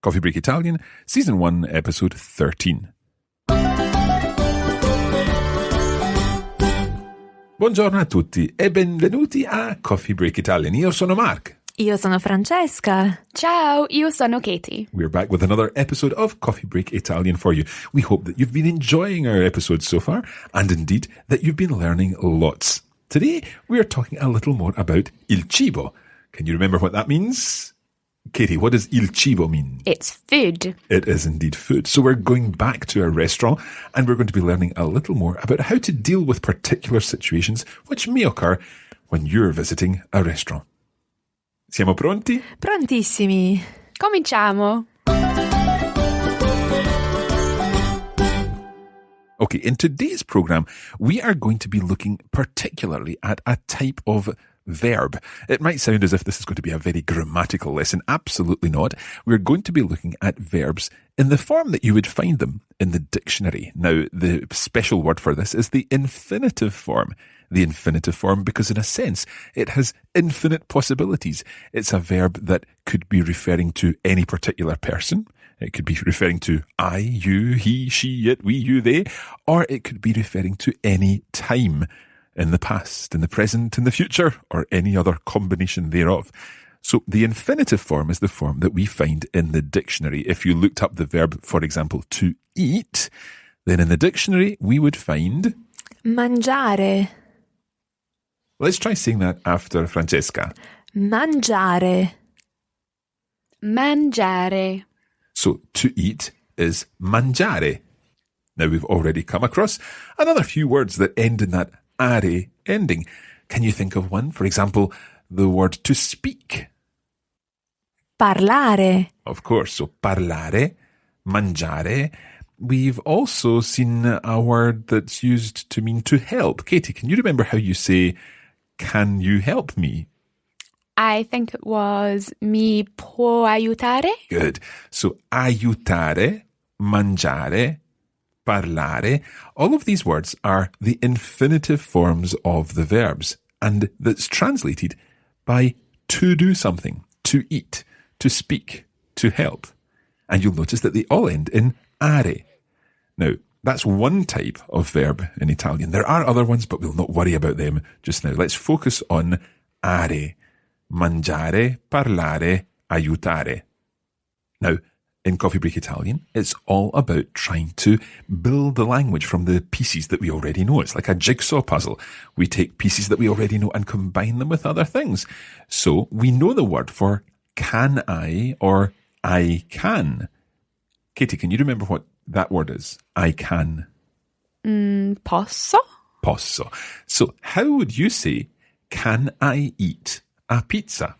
Coffee Break Italian, Season 1, Episode 13. Buongiorno a tutti e benvenuti a Coffee Break Italian. Io sono Mark. Io sono Francesca. Ciao, io sono Katie. We're back with another episode of Coffee Break Italian for you. We hope that you've been enjoying our episodes so far, and indeed that you've been learning lots. Today, we are talking a little more about il cibo. Can you remember what that means? Katie, what does il cibo mean? It's food. It is indeed food. So we're going back to a restaurant and we're going to be learning a little more about how to deal with particular situations which may occur when you're visiting a restaurant. Siamo pronti? Prontissimi. Cominciamo. Okay, in today's program, we are going to be looking particularly at a type of verb. It might sound as if this is going to be a very grammatical lesson. Absolutely not. We're going to be looking at verbs in the form that you would find them in the dictionary. Now, the special word for this is the infinitive form. The infinitive form because, in a sense, it has infinite possibilities. It's a verb that could be referring to any particular person. It could be referring to I, you, he, she, it, we, you, they, or it could be referring to any time in the past, in the present, in the future, or any other combination thereof. So the infinitive form is the form that we find in the dictionary. If you looked up the verb, for example, to eat, then in the dictionary we would find Mangiare. Let's try saying that after Francesca. Mangiare. Mangiare. So to eat is mangiare. Now we've already come across another few words that end in that are ending. Can you think of one? For example, the word to speak. Parlare. Of course, so parlare, mangiare. We've also seen a word that's used to mean to help. Katie, can you remember how you say, can you help me? I think it was mi può aiutare? Good. So aiutare, mangiare, parlare, all of these words are the infinitive forms of the verbs, and that's translated by to do something, to eat, to speak, to help. And you'll notice that they all end in are. Now, that's one type of verb in Italian. There are other ones, but we'll not worry about them just now. Let's focus on are. Mangiare, parlare, aiutare. Now, in Coffee Break Italian, it's all about trying to build the language from the pieces that we already know. It's like a jigsaw puzzle. We take pieces that we already know and combine them with other things. So we know the word for can I or I can. Katie, can you remember what that word is? I can. Posso? Posso. So how would you say, can I eat a pizza?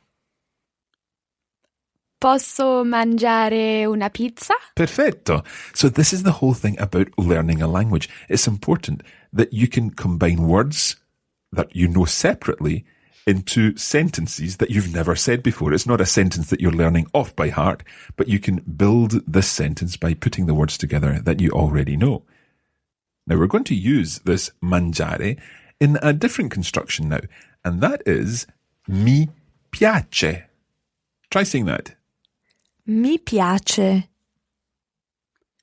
Posso mangiare una pizza? Perfetto. So this is the whole thing about learning a language. It's important that you can combine words that you know separately into sentences that you've never said before. It's not a sentence that you're learning off by heart, but you can build this sentence by putting the words together that you already know. Now we're going to use this mangiare in a different construction now, and that is mi piace. Try saying that. Mi piace.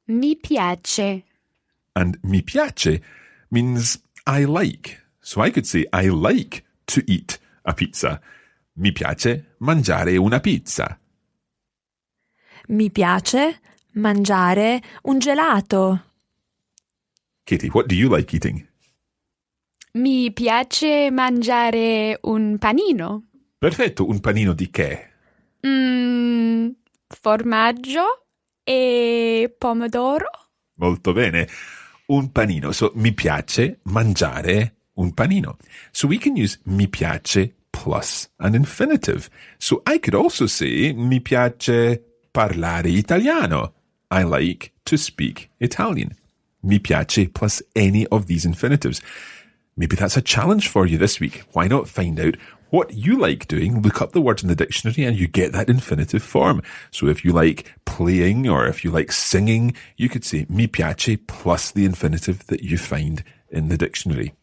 Mi piace. And mi piace means I like. So I could say I like to eat a pizza. Mi piace mangiare una pizza. Mi piace mangiare un gelato. Katie, what do you like eating? Mi piace mangiare un panino. Perfetto, un panino di che? Formaggio e pomodoro. Molto bene. Un panino. So mi piace mangiare un panino. So we can use mi piace plus an infinitive. So I could also say mi piace parlare italiano. I like to speak Italian. Mi piace plus any of these infinitives. Maybe that's a challenge for you this week. Why not find out what you like doing? Look up the words in the dictionary and you get that infinitive form. So if you like playing or if you like singing, you could say mi piace plus the infinitive that you find in the dictionary.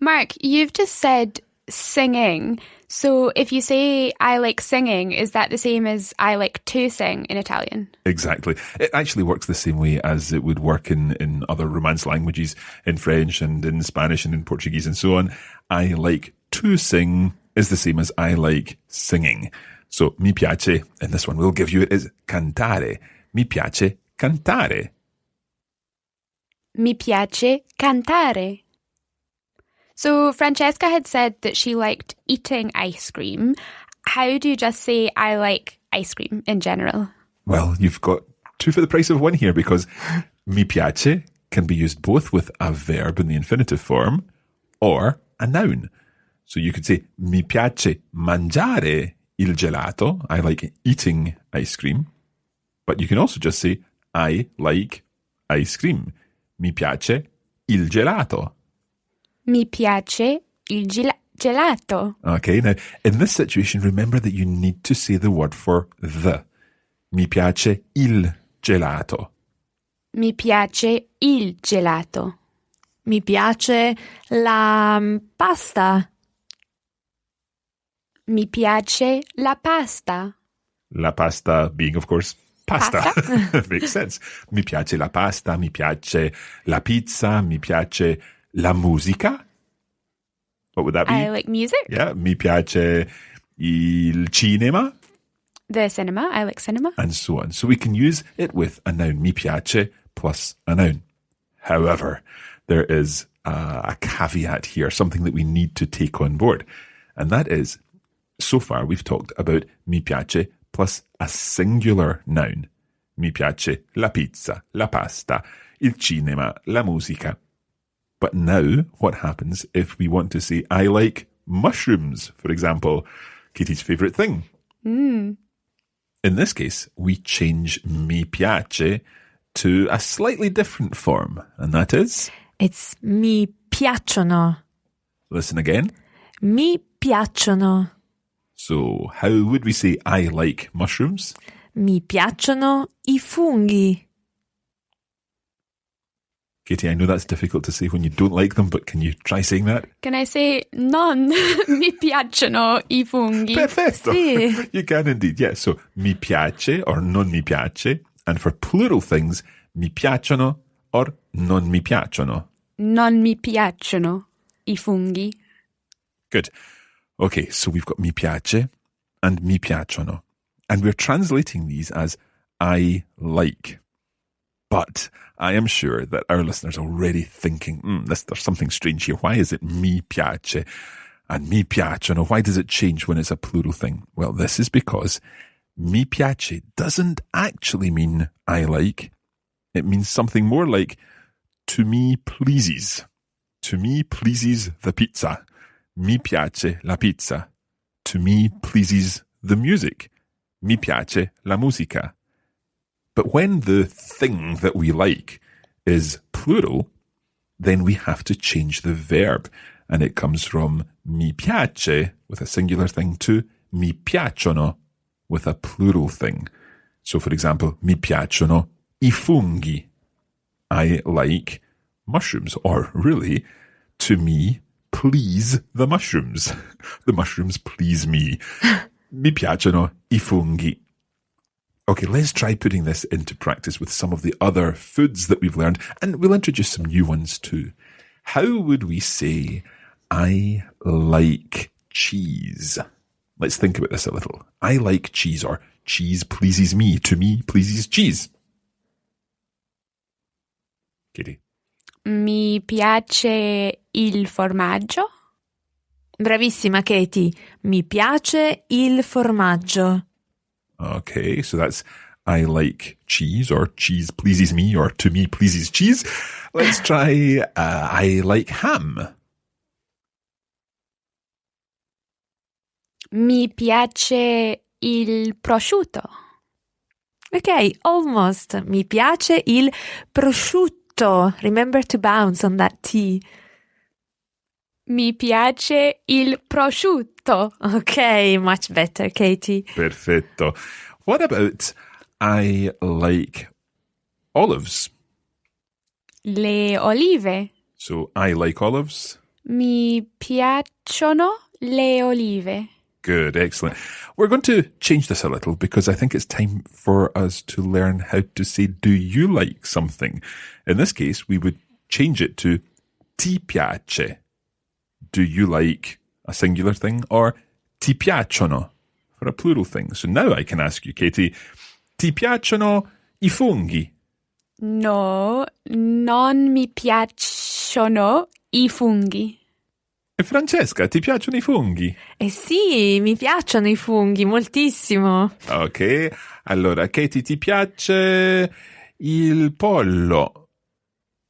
Mark, you've just said singing. So if you say I like singing, is that the same as I like to sing in Italian? Exactly. It actually works the same way as it would work in other Romance languages, in French and in Spanish and in Portuguese and so on. I like to sing is the same as I like singing. So, mi piace, and this one we'll give you it, is cantare. Mi piace cantare. Mi piace cantare. So Francesca had said that she liked eating ice cream. How do you just say I like ice cream in general? Well, you've got two for the price of one here, because mi piace can be used both with a verb in the infinitive form or a noun. So you could say mi piace mangiare il gelato. I like eating ice cream. But you can also just say I like ice cream. Mi piace il gelato. Mi piace il gelato. Okay, now in this situation, remember that you need to say the word for the. Mi piace il gelato. Mi piace il gelato. Mi piace la pasta. Mi piace la pasta. La pasta being, of course, pasta. Makes sense. Mi piace la pasta, mi piace la pizza, mi piace la musica. What would that be? I like music. Yeah, mi piace il cinema. The cinema. I like cinema. And so on. So we can use it with a noun, mi piace, plus a noun. However, there is a caveat here, something that we need to take on board. And that is, so far we've talked about mi piace plus a singular noun. Mi piace la pizza, la pasta, il cinema, la musica. But now, what happens if we want to say, I like mushrooms, for example, Katie's favourite thing? In this case, we change mi piace to a slightly different form, and that is? It's mi piacciono. Listen again. Mi piacciono. So, how would we say I like mushrooms? Mi piacciono I funghi. Katie, I know that's difficult to say when you don't like them, but can you try saying that? Can I say non mi piacciono I funghi? Perfetto. Sì. You can indeed, yes. So, mi piace or non mi piace. And for plural things, mi piacciono or non mi piacciono. Non mi piacciono I funghi. Good. Okay, so we've got mi piace and mi piacciono. And we're translating these as I like. But I am sure that our listeners are already thinking, there's something strange here. Why is it mi piace and mi piacciono? Why does it change when it's a plural thing? Well, this is because mi piace doesn't actually mean I like. It means something more like to me pleases. To me pleases the pizza. Mi piace la pizza. To me pleases the music. Mi piace la musica. But when the thing that we like is plural, then we have to change the verb. And it comes from mi piace with a singular thing to mi piacciono with a plural thing. So, for example, mi piacciono I funghi. I like mushrooms. Or really, to me, please the mushrooms. The mushrooms please me. Mi piacciono I funghi. Okay, let's try putting this into practice with some of the other foods that we've learned, and we'll introduce some new ones too. How would we say, I like cheese? Let's think about this a little. I like cheese, or cheese pleases me. To me pleases cheese. Katie? Mi piace il formaggio. Bravissima Katie. Mi piace il formaggio. Okay, so that's I like cheese, or cheese pleases me, or to me pleases cheese. Let's try I like ham. Mi piace il prosciutto. Okay, almost. Mi piace il prosciutto. Remember to bounce on that T. Mi piace il prosciutto. Okay, much better, Katie. Perfetto. What about I like olives? Le olive. So I like olives. Mi piacciono le olive. Good, excellent. We're going to change this a little because I think it's time for us to learn how to say, do you like something? In this case, we would change it to ti piace. Do you like a singular thing? Or ti piacciono for a plural thing. So now I can ask you, Katie, ti piacciono I funghi? No, non mi piacciono I funghi. E Francesca, ti piacciono I funghi? Eh sì, mi piacciono I funghi moltissimo. Ok, allora Katie, ti piace il pollo?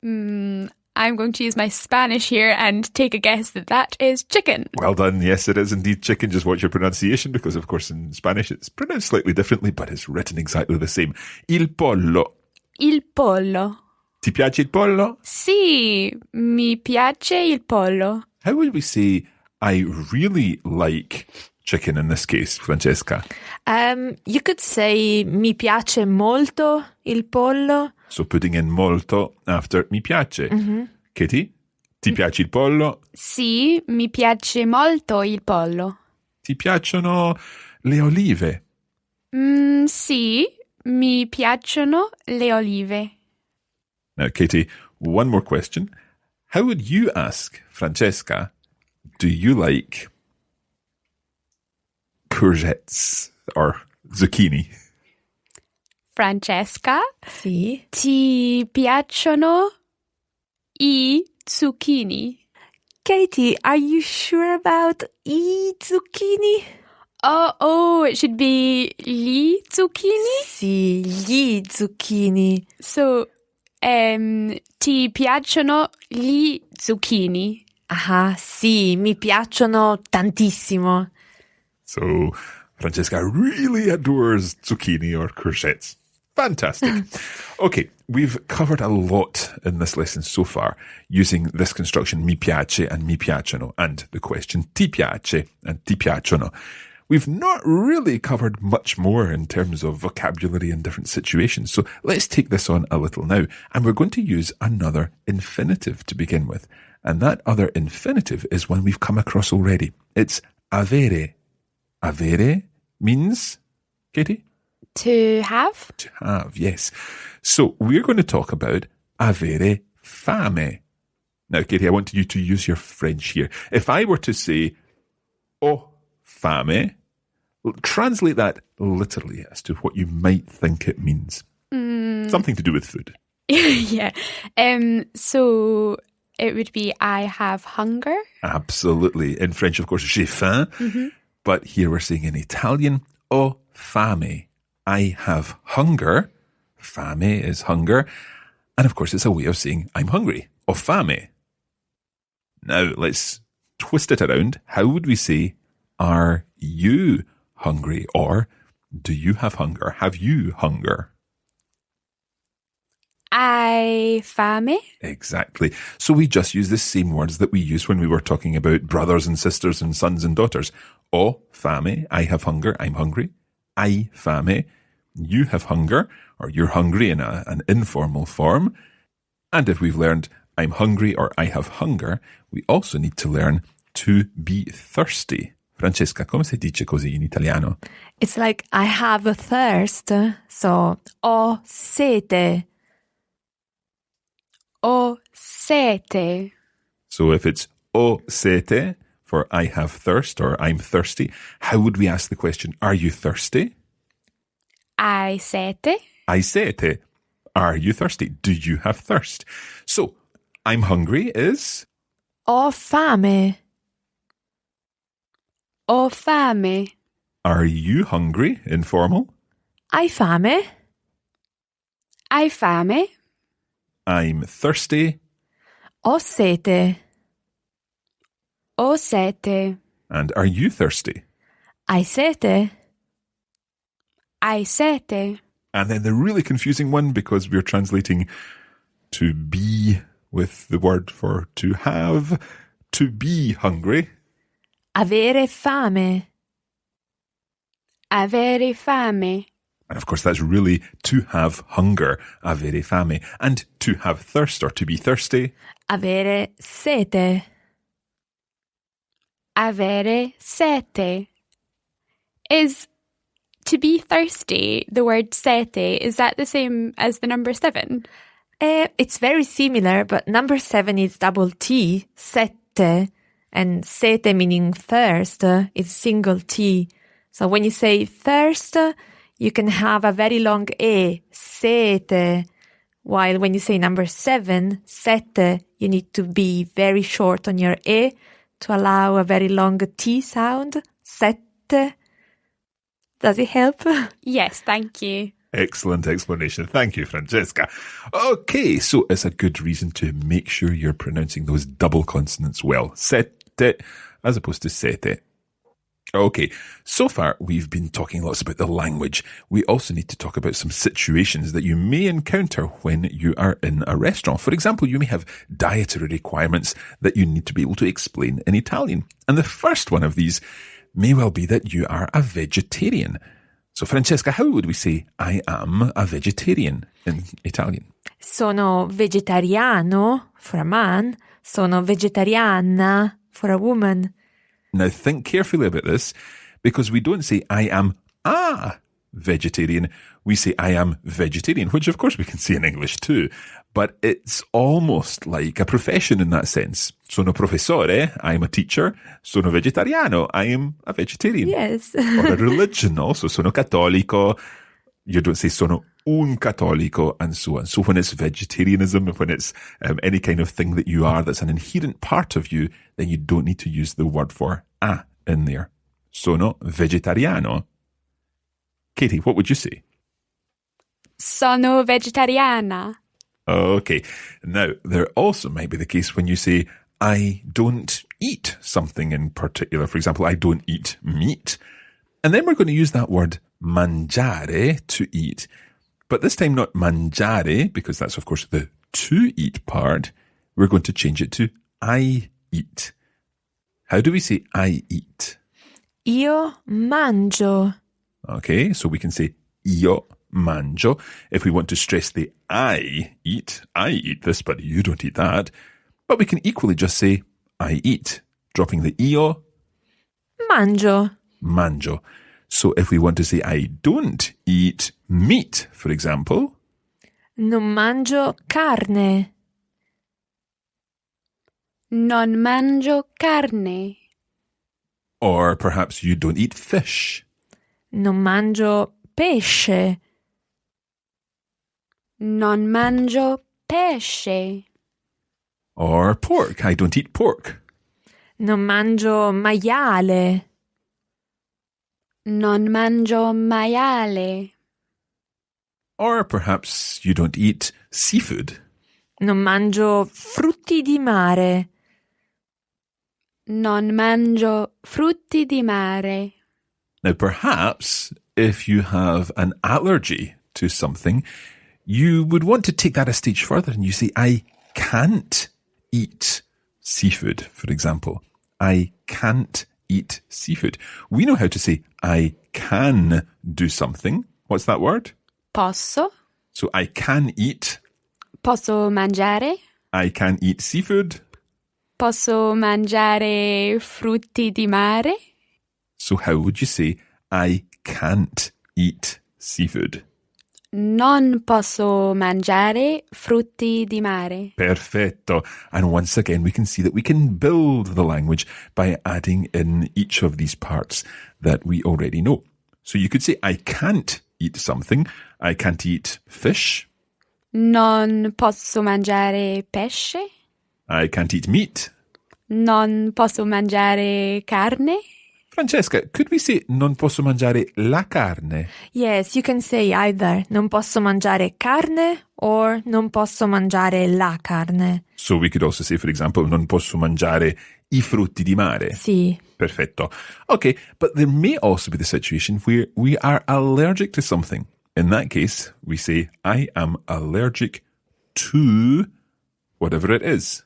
I'm going to use my Spanish here and take a guess that is chicken. Well done, yes it is indeed chicken. Just watch your pronunciation because of course in Spanish it's pronounced slightly differently but it's written exactly the same. Il pollo. Il pollo. Ti piace il pollo? Sì, mi piace il pollo. How would we say I really like chicken in this case, Francesca? You could say mi piace molto il pollo. So putting in molto after mi piace. Katie, ti piace il pollo? Sì, mi piace molto il pollo. Ti piacciono le olive? Sì, mi piacciono le olive. Now, Katie, one more question. How would you ask Francesca, do you like courgettes or zucchini? Francesca, Sì. ti piacciono I zucchini? Katie, are you sure about I zucchini? Oh, it should be gli zucchini? Sì, gli zucchini. So, ti piacciono gli zucchini? Ah, sì, mi piacciono tantissimo. So, Francesca really adores zucchini or courgettes. Fantastic. Okay, we've covered a lot in this lesson so far using this construction mi piace and mi piacciono and the question ti piace and ti piacciono. We've not really covered much more in terms of vocabulary in different situations, so let's take this on a little now. And we're going to use another infinitive to begin with. And that other infinitive is one we've come across already. It's avere. Avere means, Katie? To have? To have, yes. So we're going to talk about avere fame. Now, Katie, I want you to use your French here. If I were to say, ho fame, translate that literally as to what you might think it means. Something to do with food. Yeah. So it would be I have hunger. Absolutely. In French, of course, j'ai faim. But here we're saying in Italian, ho fame. I have hunger. Fame is hunger. And of course, it's a way of saying I'm hungry. Ho fame. Now, let's twist it around. How would we say, are you hungry? Or do you have hunger? Have you hunger? Hai fame? Exactly. So we just use the same words that we used when we were talking about brothers and sisters and sons and daughters. Ho fame, I have hunger, I'm hungry. Hai fame, you have hunger, or you're hungry in an informal form. And if we've learned I'm hungry or I have hunger, we also need to learn to be thirsty. Francesca, come si dice così in italiano? It's like I have a thirst, so ho sete. Ho sete. So if it's ho sete, for I have thirst or I'm thirsty, how would we ask the question, are you thirsty? Hai sete? Hai sete. Are you thirsty? Do you have thirst? So, I'm hungry is? Ho fame. Ho fame. Are you hungry? Informal. Hai fame? Hai fame? I'm thirsty. Ho sete. Ho sete. And are you thirsty? Hai sete? Hai sete. And then the really confusing one, because we're translating to be with the word for to have, to be hungry. Avere fame. Avere fame. And of course, that's really to have hunger, avere fame. And to have thirst or to be thirsty. Avere sete. avere sete. Is to be thirsty, the word sete, is that the same as the number 7? It's very similar, but number 7 is double T, sette, and sete meaning thirst is single T. So when you say thirst, you can have a very long E, sete, while when you say number 7, sette, you need to be very short on your E to allow a very long T sound, sette. Does it help? Yes, thank you. Excellent explanation. Thank you, Francesca. Okay, so it's a good reason to make sure you're pronouncing those double consonants well. Sette as opposed to sete. Okay, so far we've been talking lots about the language. We also need to talk about some situations that you may encounter when you are in a restaurant. For example, you may have dietary requirements that you need to be able to explain in Italian. And the first one of these may well be that you are a vegetarian. So, Francesca, how would we say I am a vegetarian in Italian? Sono vegetariano for a man. Sono vegetariana for a woman. Now, think carefully about this, because we don't say I am a vegetarian. We say I am vegetarian, which of course we can say in English too. But it's almost like a profession in that sense. Sono professore, I am a teacher. Sono vegetariano, I am a vegetarian. Yes. Or a religion also. Sono cattolico. You don't say sono un cattolico and so on. So when it's vegetarianism, when it's any kind of thing that you are that's an inherent part of you, then you don't need to use the word for a in there. Sono vegetariano. Katie, what would you say? Sono vegetariana. Okay. Now, there also might be the case when you say, I don't eat something in particular. For example, I don't eat meat. And then we're going to use that word mangiare, to eat. But this time not mangiare, because that's, of course, the to eat part. We're going to change it to I eat. How do we say I eat? Io mangio. Okay, so we can say io mangio. If we want to stress the I eat this, but you don't eat that. But we can equally just say I eat, dropping the io. Mangio. Mangio. So if we want to say I don't eat meat, for example. Non mangio carne. Non mangio carne. Or perhaps you don't eat fish. Non mangio pesce. Non mangio pesce. Or pork. I don't eat pork. Non mangio maiale. Non mangio maiale. Or perhaps you don't eat seafood. Non mangio frutti di mare. Non mangio frutti di mare. Now, perhaps if you have an allergy to something, you would want to take that a stage further and you say, I can't eat seafood, for example. I can't eat seafood. We know how to say, I can do something. What's that word? Posso. So I can eat. Posso mangiare. I can eat seafood. Posso mangiare frutti di mare. So how would you say, I can't eat seafood? Non posso mangiare frutti di mare. Perfetto. And once again, we can see that we can build the language by adding in each of these parts that we already know. So you could say, I can't eat something. I can't eat fish. Non posso mangiare pesce. I can't eat meat. Non posso mangiare carne. Francesca, could we say non posso mangiare la carne? Yes, you can say either. Non posso mangiare carne or non posso mangiare la carne. So we could also say, for example, non posso mangiare i frutti di mare. Sì. Perfetto. Okay, but there may also be the situation where we are allergic to something. In that case, we say, I am allergic to whatever it is.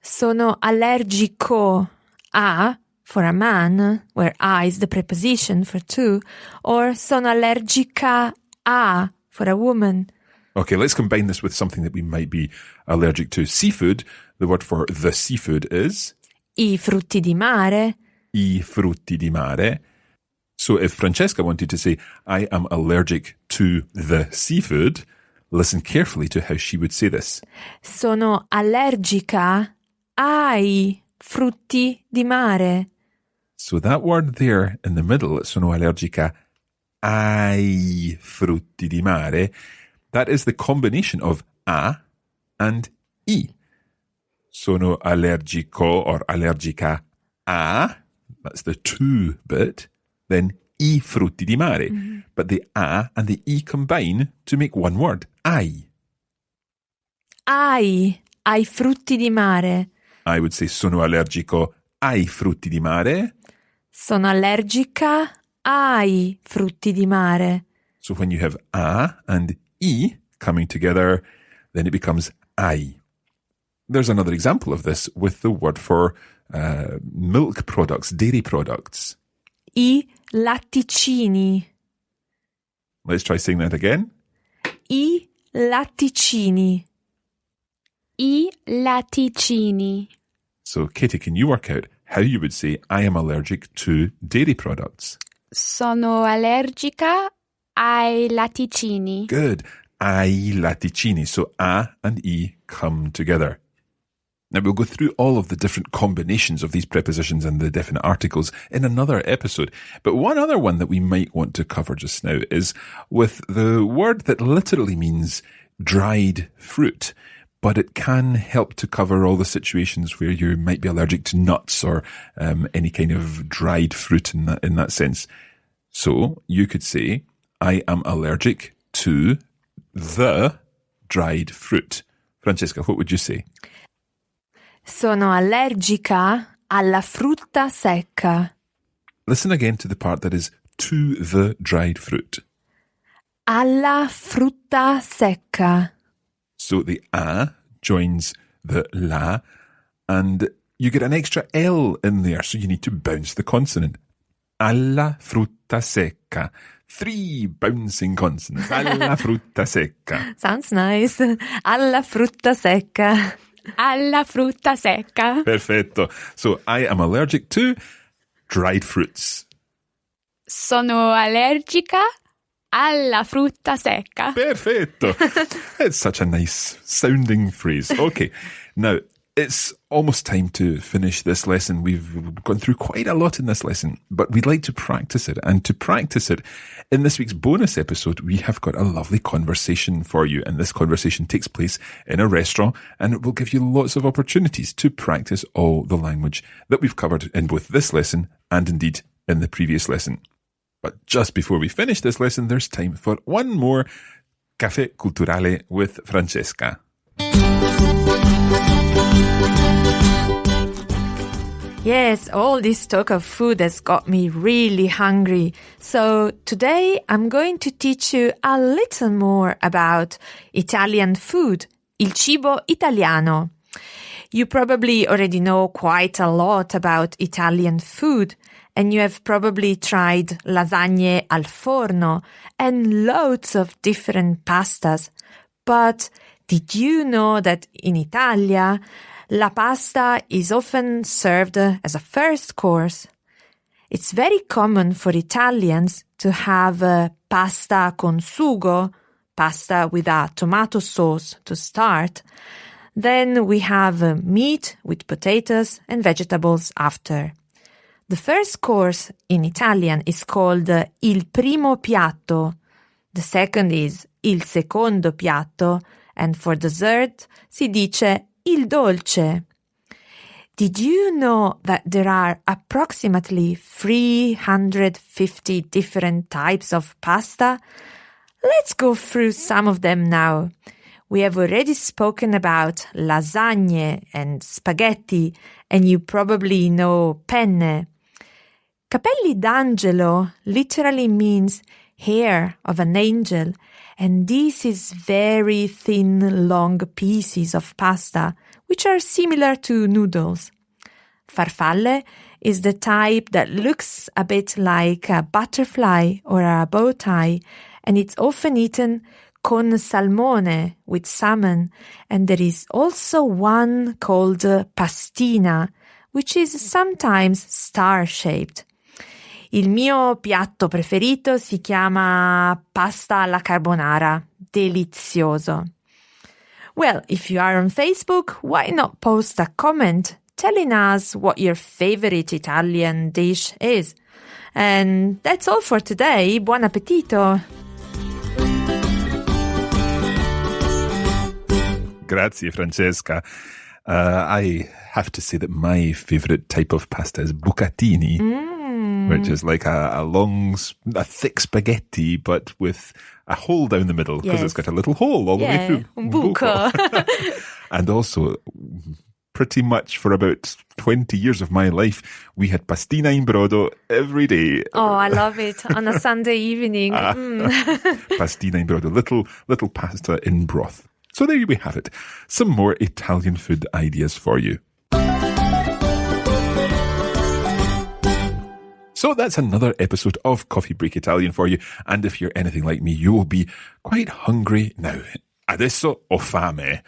Sono allergico a, for a man, where a is the preposition for to, or sono allergica a, for a woman. Okay, let's combine this with something that we might be allergic to. Seafood, the word for the seafood is? I frutti di mare. I frutti di mare. So if Francesca wanted to say, I am allergic to the seafood, listen carefully to how she would say this. Sono allergica ai frutti di mare. So that word there in the middle, sono allergica ai frutti di mare, that is the combination of a and I. Sono allergico or allergica a, that's the to bit, then I frutti di mare. Mm-hmm. But the a and the I combine to make one word, ai. Ai frutti di mare. I would say sono allergico ai frutti di mare. Sono allergica ai frutti di mare. So when you have a and I coming together, then it becomes ai. There's another example of this with the word for milk products, dairy products. I latticini. Let's try saying that again. I latticini. I latticini. So, Katie, can you work out how you would say, I am allergic to dairy products? Sono allergica ai latticini. Good. Ai latticini. So, a and I come together. Now, we'll go through all of the different combinations of these prepositions and the definite articles in another episode. But one other one that we might want to cover just now is with the word that literally means dried fruit. But it can help to cover all the situations where you might be allergic to nuts or any kind of dried fruit in that sense. So you could say, I am allergic to the dried fruit. Francesca, what would you say? Sono allergica alla frutta secca. Listen again to the part that is to the dried fruit. Alla frutta secca. So the a joins the la, and you get an extra L in there, so you need to bounce the consonant. Alla frutta secca. 3 bouncing consonants. Alla frutta secca. Sounds nice. Alla frutta secca. Alla frutta secca. Perfetto. So I am allergic to dried fruits. Sono allergica alla frutta secca. Perfetto. It's such a nice sounding phrase. Okay. Now, it's almost time to finish this lesson. We've gone through quite a lot in this lesson, but we'd like to practice it. And to practice it, in this week's bonus episode, we have got a lovely conversation for you. And this conversation takes place in a restaurant, and it will give you lots of opportunities to practice all the language that we've covered in both this lesson and indeed in the previous lesson. But just before we finish this lesson, there's time for one more Caffè Culturale with Francesca. Yes, all this talk of food has got me really hungry. So today I'm going to teach you a little more about Italian food, il cibo italiano. You probably already know quite a lot about Italian food, and you have probably tried lasagne al forno and loads of different pastas. But did you know that in Italia, la pasta is often served as a first course? It's very common for Italians to have pasta con sugo, pasta with a tomato sauce to start. Then we have meat with potatoes and vegetables after. The first course in Italian is called il primo piatto. The second is il secondo piatto. And for dessert, si dice il dolce. Did you know that there are approximately 350 different types of pasta? Let's go through some of them now. We have already spoken about lasagne and spaghetti, and you probably know penne. Capelli d'angelo literally means hair of an angel, and this is very thin, long pieces of pasta, which are similar to noodles. Farfalle is the type that looks a bit like a butterfly or a bow tie, and it's often eaten con salmone, with salmon, and there is also one called pastina, which is sometimes star-shaped. Il mio piatto preferito si chiama pasta alla carbonara. Delizioso. Well, if you are on Facebook, why not post a comment telling us what your favorite Italian dish is? And that's all for today. Buon appetito! Grazie, Francesca. I have to say that my favourite type of pasta is bucatini, which is like a thick spaghetti, but with a hole down the middle, because it's got a little hole all the way through. Un buco. And also, pretty much for about 20 years of my life, we had pastina in brodo every day. Oh, I love it. On a Sunday evening. Pastina in brodo, little pasta in broth. So there we have it. Some more Italian food ideas for you. So that's another episode of Coffee Break Italian for you. And if you're anything like me, you will be quite hungry now. Adesso ho fame.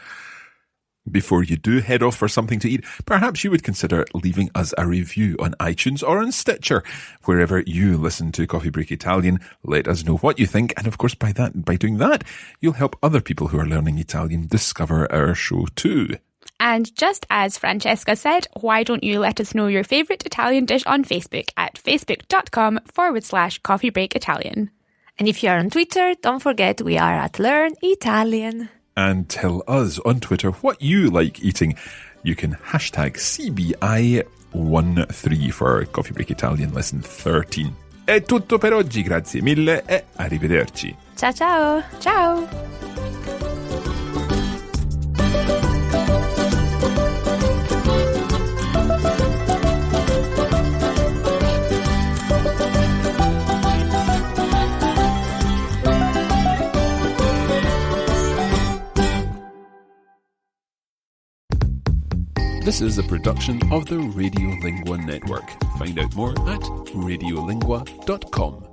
Before you do head off for something to eat, perhaps you would consider leaving us a review on iTunes or on Stitcher. Wherever you listen to Coffee Break Italian, let us know what you think. And of course, by doing that, you'll help other people who are learning Italian discover our show too. And just as Francesca said, why don't you let us know your favourite Italian dish on Facebook at facebook.com/Coffee Break Italian. And if you are on Twitter, don't forget we are at Learn Italian. And tell us on Twitter what you like eating. You can hashtag CBI13 for Coffee Break Italian Lesson 13. È tutto per oggi, grazie mille e arrivederci. Ciao ciao! Ciao! This is a production of the Radiolingua Network. Find out more at radiolingua.com.